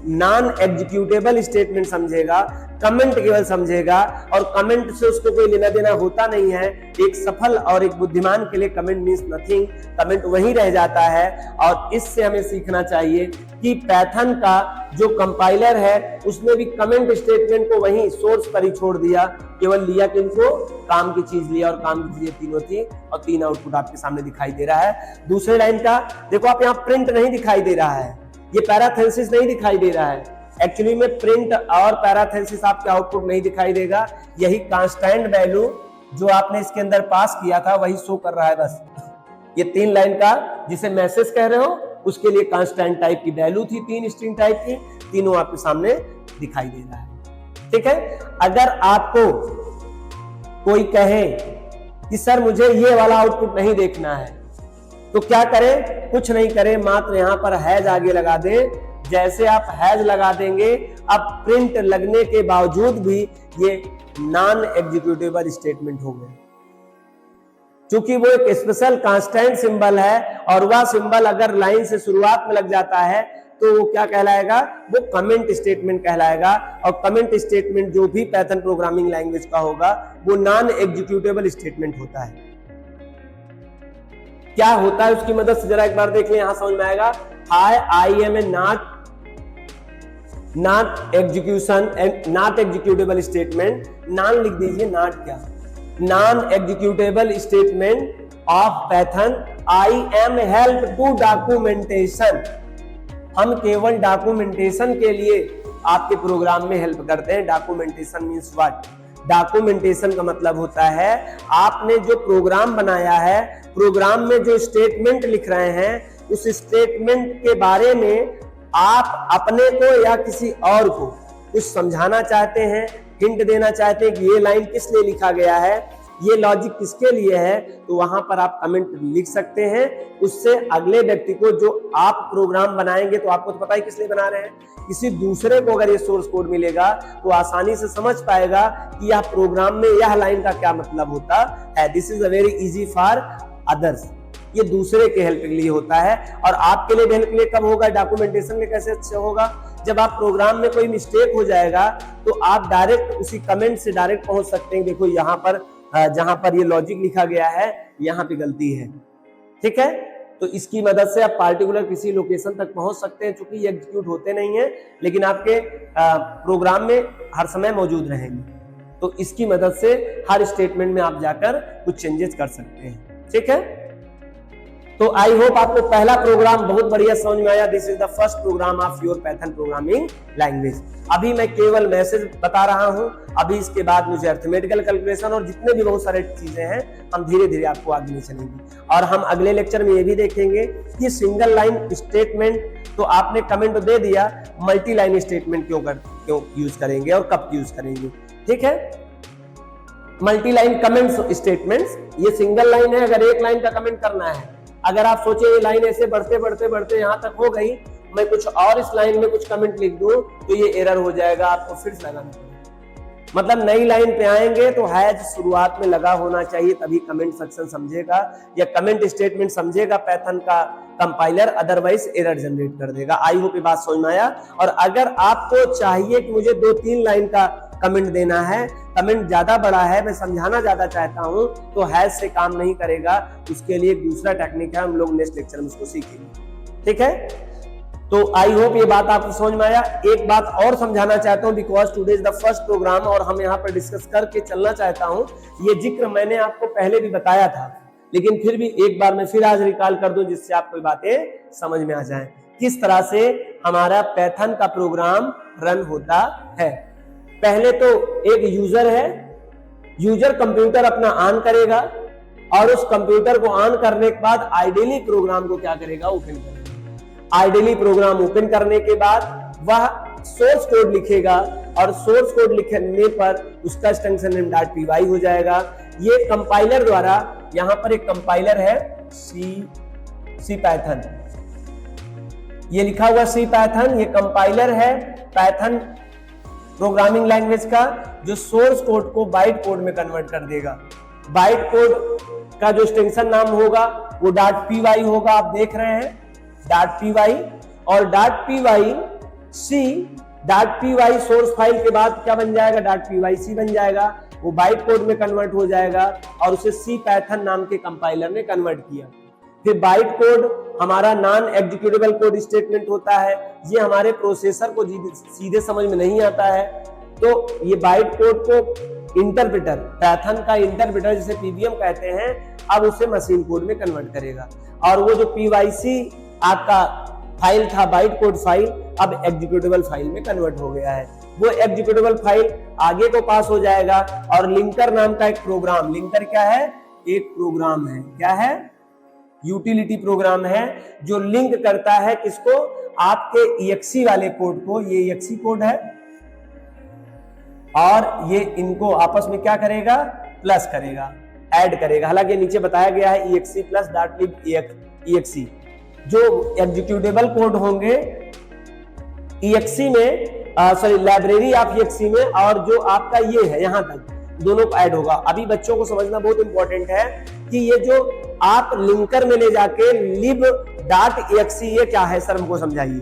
नॉन एग्जीक्यूटेबल स्टेटमेंट समझेगा, कमेंट केवल समझेगा, और कमेंट से उसको कोई लेना देना होता नहीं है। एक सफल और एक बुद्धिमान के लिए कमेंट मींस नथिंग, कमेंट वही रह जाता है। और इससे हमें सीखना चाहिए कि पैथन का जो कंपाइलर है उसने भी कमेंट स्टेटमेंट को वहीं सोर्स पर ही छोड़ दिया, केवल लिया कि उनको काम की चीज लिया, और काम की चीजें तीनों थी, और 3 आउटपुट आपके सामने दिखाई दे रहा है। दूसरे लाइन का देखो, आप यहाँ प्रिंट नहीं दिखाई दे रहा है, ये पैराथेसिस नहीं दिखाई दे रहा है। एक्चुअली में प्रिंट और पैराथेसिस आपके आउटपुट नहीं दिखाई देगा, यही कांस्टेंट वैल्यू जो आपने इसके अंदर पास किया था वही शो कर रहा है बस। ये 3 लाइन का जिसे मैसेज कह रहे हो उसके लिए कांस्टेंट टाइप की वैल्यू थी, 3 स्ट्रिंग टाइप की, तीनों आपके सामने दिखाई दे रहा है। ठीक है, अगर आपको कोई कहे कि सर मुझे ये वाला आउटपुट नहीं देखना है तो क्या करें, कुछ नहीं करें, मात्र यहां पर हैज आगे लगा दें। जैसे आप हैज लगा देंगे, अब प्रिंट लगने के बावजूद भी ये नॉन एग्जीक्यूटेबल स्टेटमेंट हो गए, क्योंकि वो एक स्पेशल कांस्टेंट सिंबल है, और वह सिंबल अगर लाइन से शुरुआत में लग जाता है तो वो क्या कहलाएगा, वो कमेंट स्टेटमेंट कहलाएगा। और कमेंट स्टेटमेंट जो भी पैथन प्रोग्रामिंग लैंग्वेज का होगा वो नॉन एग्जीक्यूटेबल स्टेटमेंट होता है। क्या होता है उसकी मदद से जरा एक बार देख लें, यहां समझ में आएगा। I am a not executable statement, non लिख दीजिए, नॉट क्या, non executable statement of Python I am help to documentation. हम केवल डॉक्यूमेंटेशन के लिए आपके प्रोग्राम में हेल्प करते हैं। डॉक्यूमेंटेशन मींस व्हाट, डॉक्यूमेंटेशन का मतलब होता है आपने जो प्रोग्राम बनाया है, प्रोग्राम में जो स्टेटमेंट लिख रहे हैं उस स्टेटमेंट के बारे में आप अपने को या किसी और को कुछ समझाना चाहते हैं, हिंट देना चाहते हैं कि ये लाइन किस लिए लिखा गया है, ये लॉजिक किसके लिए है, तो वहां पर आप कमेंट लिख सकते हैं। उससे अगले व्यक्ति को, जो आप प्रोग्राम बनाएंगे तो आपको तो पता ही किस लिए बना रहे हैं, किसी दूसरे को अगर ये सोर्स कोड मिलेगा तो आसानी से समझ पाएगा कि यह प्रोग्राम में यह लाइन का क्या मतलब होता है। This is a very easy for others, ये दूसरे के हेल्प के लिए होता है। और आपके लिए हेल्प के लिए कब होगा, डॉक्यूमेंटेशन में कैसे अच्छा होगा, जब आप प्रोग्राम में कोई मिस्टेक हो जाएगा तो आप डायरेक्ट उसी कमेंट से डायरेक्ट पहुंच सकते हैं। देखो यहाँ पर जहां पर ये लॉजिक लिखा गया है यहाँ पे गलती है, ठीक है, तो इसकी मदद से आप पार्टिकुलर किसी लोकेशन तक पहुंच सकते हैं। चूंकि ये एग्जीक्यूट होते नहीं है लेकिन आपके प्रोग्राम में हर समय मौजूद रहेंगे, तो इसकी मदद से हर स्टेटमेंट में आप जाकर कुछ चेंजेस कर सकते हैं। ठीक है, तो आई होप आपको पहला प्रोग्राम बहुत बढ़िया समझ में आया। This is the first program of your Python programming language. अभी मैं केवल मैसेज बता रहा हूं, अभी इसके बाद मुझे अरिथमेटिकल कैलकुलेशन और जितने भी बहुत सारे चीजें हैं हम धीरे धीरे आपको आगे ले चलेंगे। और हम अगले लेक्चर में ये भी देखेंगे कि सिंगल लाइन स्टेटमेंट तो आपने कमेंट दे दिया, मल्टी लाइन स्टेटमेंट क्यों यूज करेंगे और कब यूज करेंगे। ठीक है, मल्टी लाइन कमेंट्स स्टेटमेंट्स, ये सिंगल लाइन है, अगर एक लाइन का कमेंट करना है, अगर आप सोचे ये लाइन ऐसे बढ़ते बढ़ते बढ़ते यहां तक हो गई, मैं कुछ और इस लाइन में कुछ कमेंट लिख दूं तो ये एरर हो जाएगा, आपको फिर से लगाना पड़ेगा। मतलब नई लाइन पे आएंगे तो हैज शुरुआत में लगा होना चाहिए, तभी कमेंट सेक्शन समझेगा या कमेंट स्टेटमेंट समझेगा पाइथन का कंपाइलर, अदरवाइज एरर जनरेट कर देगा। आई होप ये बात समझ में आया। और अगर आपको चाहिए कि मुझे 2-3 लाइन का कमेंट देना है, कमेंट ज्यादा बड़ा है, मैं समझाना ज्यादा चाहता हूं, तो हैज से काम नहीं करेगा, उसके लिए दूसरा टेक्निक है, हम लोग नेक्स्ट लेक्चर में उसको सीखेंगे। ठीक है, तो आई होप ये बात आपको समझ में आया। एक बात और समझाना चाहता हूं, because today is the first program और हम यहाँ पर डिस्कस करके चलना चाहता हूं। ये जिक्र मैंने आपको पहले भी बताया था, लेकिन फिर भी एक बार मैं फिर आज रिकॉल कर दूं, जिससे आपको बातें समझ में आ जाए किस तरह से हमारा पाइथन का प्रोग्राम रन होता है। पहले तो एक यूजर है, यूजर कंप्यूटर अपना ऑन करेगा और उस कंप्यूटर को ऑन करने के बाद आइडियली प्रोग्राम को क्या करेगा, ओपन करेगा। आइडियली प्रोग्राम ओपन करने के बाद वह सोर्स कोड लिखेगा और सोर्स कोड लिखने पर उसका एक्सटेंशन नेम .py हो जाएगा। ये कंपाइलर द्वारा, यहां पर एक कंपाइलर है सी पाइथन, ये लिखा हुआ सी पाइथन, ये कंपाइलर है पाइथन प्रोग्रामिंग लैंग्वेज का, जो सोर्स कोड को बाइट कोड में कन्वर्ट कर देगा। बाइट कोड का जो एक्सटेंशन नाम होगा वो .py होगा, आप देख रहे हैं .py, और .py सोर्स फाइल के बाद क्या बन जाएगा, .pyc बन जाएगा, वो बाइट कोड में कन्वर्ट हो जाएगा और उसे सी पाइथन नाम के कंपाइलर ने कन्वर्ट किया। फिर बाइट कोड हमारा नॉन एग्जीक्यूटेबल कोड स्टेटमेंट होता है, ये हमारे प्रोसेसर को सीधे समझ में नहीं आता है, तो ये बाइट कोड को इंटरप्रेटर, पाइथन का इंटरप्रेटर जिसे पीबीएम कहते हैं, अब उसे मशीन कोड में कन्वर्ट करेगा। और वो जो pyc आपका फाइल था, बाइट कोड फाइल, अब एग्जीक्यूटेबल फाइल में कन्वर्ट हो गया है। वो एग्जीक्यूटेबल फाइल आगे को पास हो जाएगा और लिंकर नाम का एक प्रोग्राम, लिंकर क्या है, एक प्रोग्राम है, क्या है, यूटिलिटी प्रोग्राम है, जो लिंक करता है किसको, आपके exe वाले कोड को, ये exe कोड है, और ये इनको आपस में क्या करेगा, प्लस करेगा, ऐड करेगा। हालांकि नीचे बताया गया है exe प्लस .lib जो एग्जीक्यूटेबल कोड होंगे exe में, लाइब्रेरी ऑफ exe में, और जो आपका ये है यहां तक, दोनों को ऐड होगा। अभी बच्चों को समझना बहुत इंपॉर्टेंट है कि ये जो आप लिंकर में ले जाके lib.exe, ये क्या है सर, हमको समझाइए।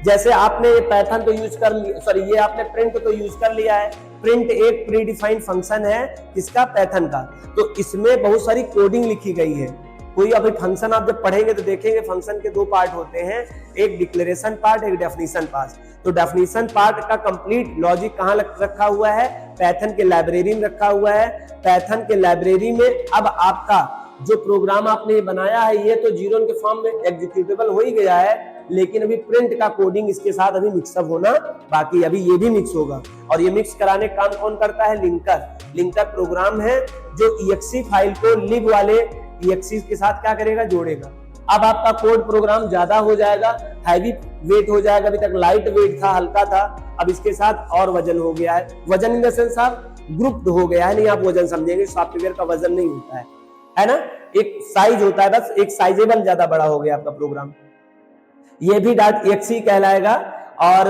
जैसे आपने ये पाइथन तो यूज कर लिया, ये आपने प्रिंट तो यूज कर लिया है। प्रिंट एक प्रीडिफाइंड फंक्शन है किसका, पाइथन का, तो इसमें बहुत सारी कोडिंग लिखी गई है। कोई अभी फंक्शन आप जब पढ़ेंगे तो देखेंगे फंक्शन के 2 पार्ट होते हैं, एक डिक्लेरेशन पार्ट, एक डेफिनेशन पार्ट। तो डेफिनेशन पार्ट का कंप्लीट लॉजिक कहाँ रखा हुआ है, पाइथन के लाइब्रेरी में रखा हुआ है। पाइथन के लाइब्रेरी में अब आपका जो प्रोग्राम आपने बनाया है, ये तो जीरो के फॉर्म में एग्जीक्यूटेबल हो ही गया है, लेकिन अभी प्रिंट का कोडिंग इसके साथ अभी मिक्सअप होना बाकी, अभी ये भी मिक्स होगा। और ये मिक्स कराने का काम कौन करता है, लिंकर। लिंकर प्रोग्राम है जो exe फाइल को लिब वाले exe के साथ क्या करेगा, जोड़ेगा। अब आपका कोड प्रोग्राम ज्यादा हो जाएगा, हैवी वेट हो जाएगा, अभी तक लाइट वेट था, हल्का था, अब इसके साथ और वजन हो गया है। वजन इन द सेंस आप ग्रुप्ड हो गया है, नहीं आप वजन समझेंगे, सॉफ्टवेयर का वजन नहीं होता है ना, एक साइज होता है, बस एक साइजेबल ज्यादा बड़ा हो गया आपका प्रोग्राम, ये भी .exe कहलाएगा। और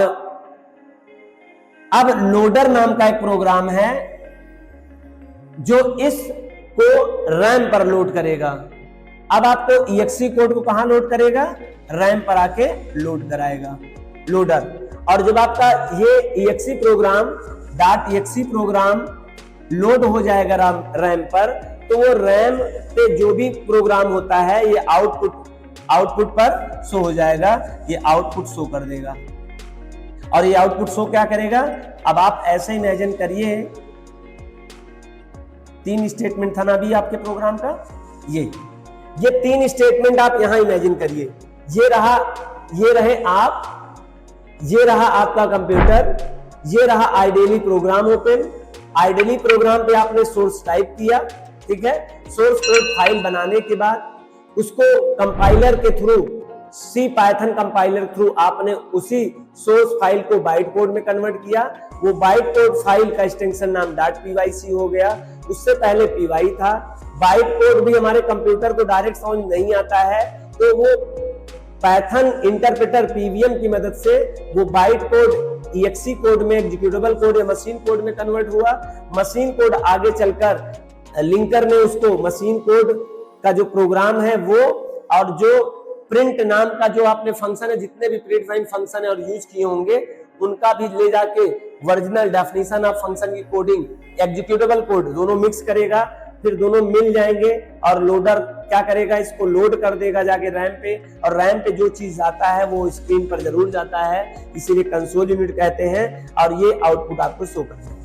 अब लोडर नाम का एक प्रोग्राम है जो इसको रैम पर लोड करेगा। अब आपको exe कोड को कहां लोड करेगा, रैम पर आके लोड कराएगा, लोडर। और जब आपका ये exe प्रोग्राम लोड हो जाएगा रैम पर, तो वो रैम पे जो भी प्रोग्राम होता है ये आउटपुट पर शो हो जाएगा, ये आउटपुट शो कर देगा। और ये आउटपुट शो क्या करेगा, अब आप ऐसे इमेजिन करिए, 3 स्टेटमेंट था ना अभी आपके प्रोग्राम का, ये ये 3 स्टेटमेंट आप यहां इमेजिन करिए। ये रहे आप, ये रहा आपका कंप्यूटर, ये रहा ideally program open. Ideally program पे आपने सोर्स टाइप किया, ठीक है। सोर्स कोड फाइल बनाने के बाद उसको कंपाइलर के थ्रू, सी पाइथन कंपाइलर थ्रू आपने उसी सोर्स फाइल को बाइट कोड में कन्वर्ट किया। वो बाइट कोड फाइल का एक्सटेंशन नाम .pyc हो गया, उससे पहले py था। बाइट कोड भी हमारे कंप्यूटर को डायरेक्ट समझ नहीं आता है, तो वो पाइथन इंटरप्रेटर pvm की मदद से वो बाइट कोड exe कोड में, एग्जीक्यूटेबल कोड या मशीन कोड में कन्वर्ट हुआ। मशीन कोड आगे चलकर लिंकर ने उसको मशीन कोड का जो प्रोग्राम है वो, और जो प्रिंट नाम का जो आपने फंक्शन है, जितने भी प्रिंट फाइन फंक्शन है और यूज किए होंगे, उनका भी ले जाके ओरिजिनल डेफिनेशन ऑफ फंक्शन की कोडिंग, एग्जीक्यूटेबल कोड दोनों मिक्स करेगा, फिर दोनों मिल जाएंगे और लोडर क्या करेगा, इसको लोड कर देगा जाके रैम पे, और रैम पे जो चीज आता है वो स्क्रीन पर जरूर जाता है, इसीलिए कंसोल यूनिट कहते हैं। और ये आउटपुट आपको शो करता है।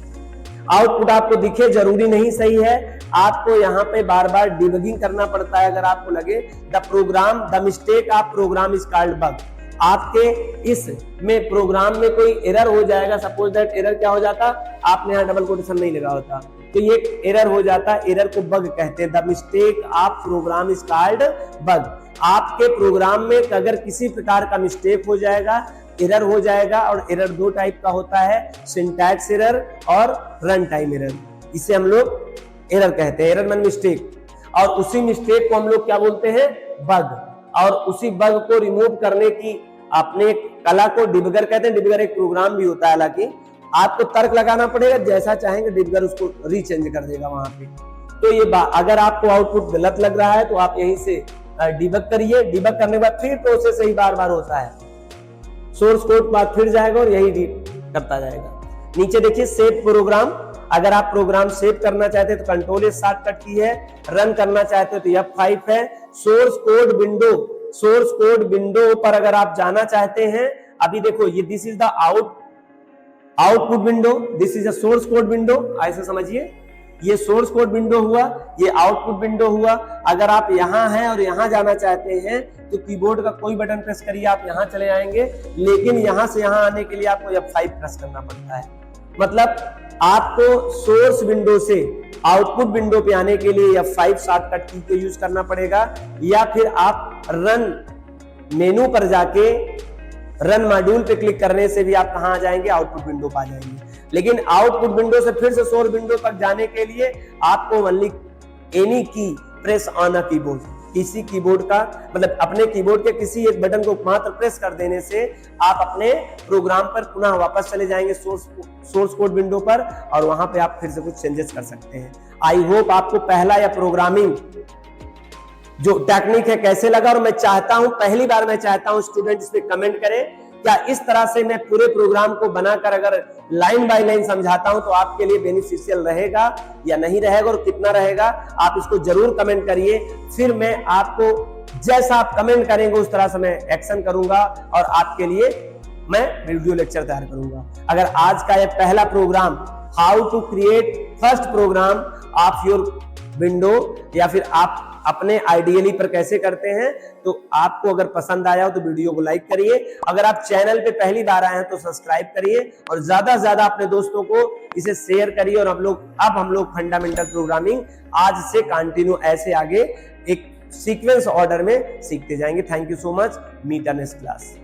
आउटपुट आपको दिखे जरूरी नहीं सही है, आपको यहाँ पे बार बार डिबगिंग करना पड़ता है। अगर आपको लगे the mistake of program is called bug, आपके इस में प्रोग्राम में कोई एरर हो जाएगा, सपोज दैट एरर क्या हो जाता, आपने यहाँ डबल कोटेशन नहीं लगा होता तो ये एरर हो जाता, एरर को बग कहते हैं। The mistake of program is called bug. आपके प्रोग्राम में अगर किसी प्रकार का मिस्टेक हो जाएगा, एरर हो जाएगा, और एरर 2 टाइप का होता है, सिंटैक्स एरर और रन टाइम एरर। इसे हम लोग एरर कहते हैं, एरर मीन मिस्टेक। और उसी मिस्टेक को हम लोग क्या बोलते हैं, बग। और उसी बग को रिमूव करने की अपने कला को डिबगर कहते हैं। डिबगर एक प्रोग्राम भी होता है, हालांकि आपको तर्क लगाना पड़ेगा, जैसा चाहेंगे डिबगर उसको रीचेंज कर देगा वहां पे। तो ये अगर आपको आउटपुट गलत लग रहा है तो आप यहीं से डिबग करिए। डिबग करने के बाद फिर प्रोसेस यही बार बार होता है, सोर्स कोड बाद फिर जाएगा और यही करता जाएगा। नीचे देखिए सेव प्रोग्राम, अगर आप प्रोग्राम सेव करना चाहते हैं तो कंट्रोल शॉर्टकट की है, रन करना चाहते हो तो F5 है। सोर्स कोड विंडो पर अगर आप जाना चाहते हैं, अभी देखो ये this is the output window, this is a source code window, ऐसे समझिए। ये सोर्स कोड विंडो हुआ, ये आउटपुट विंडो हुआ। अगर आप यहाँ हैं और यहाँ जाना चाहते हैं तो कीबोर्ड का कोई बटन प्रेस करिए, आप यहाँ चले आएंगे, लेकिन यहाँ से यहाँ आने के लिए आपको F5 प्रेस करना पड़ता है। मतलब आपको सोर्स विंडो से आउटपुट विंडो पे आने के लिए F5 शॉर्टकट की को यूज करना पड़ेगा, या फिर आप रन मेनू पर जाके रन मॉड्यूल पे क्लिक करने से भी आप कहां आ जाएंगे, आउटपुट विंडो पर आ जाएंगे। लेकिन आउटपुट विंडो से फिर से सोर्स विंडो तक जाने के लिए आपको ओनली एनी की प्रेस ऑन अ कीबोर्ड, किसी कीबोर्ड का मतलब अपने कीबोर्ड के किसी एक बटन को मात्र प्रेस कर देने से आप अपने प्रोग्राम पर पुनः वापस चले जाएंगे सोर्स कोड विंडो पर, और वहां पे आप फिर से कुछ चेंजेस कर सकते हैं। आई होप आपको पहला या प्रोग्रामिंग जो टेक्निक है कैसे लगा, और मैं चाहता हूं पहली बार मैं चाहता हूं स्टूडेंट इस पे कमेंट करें, क्या इस तरह से मैं पूरे प्रोग्राम को बनाकर अगर लाइन बाय लाइन समझाता हूं तो आपके लिए बेनिफिशियल रहेगा या नहीं रहेगा, और कितना रहेगा आप इसको जरूर कमेंट करिए। फिर मैं आपको जैसा आप कमेंट करेंगे उस तरह से मैं एक्शन करूंगा और आपके लिए मैं वीडियो लेक्चर तैयार करूंगा। अगर आज का ये पहला program how to create first program of your window, या फिर आप अपने आइडियली पर कैसे करते हैं, तो आपको अगर पसंद आया हो तो वीडियो को लाइक करिए। अगर आप चैनल पे पहली बार आए हैं तो सब्सक्राइब करिए, और ज्यादा से ज्यादा अपने दोस्तों को इसे शेयर करिए। और अब हम लोग फंडामेंटल प्रोग्रामिंग आज से कंटिन्यू ऐसे आगे एक सीक्वेंस ऑर्डर में सीखते जाएंगे। Thank you so much, meet next class.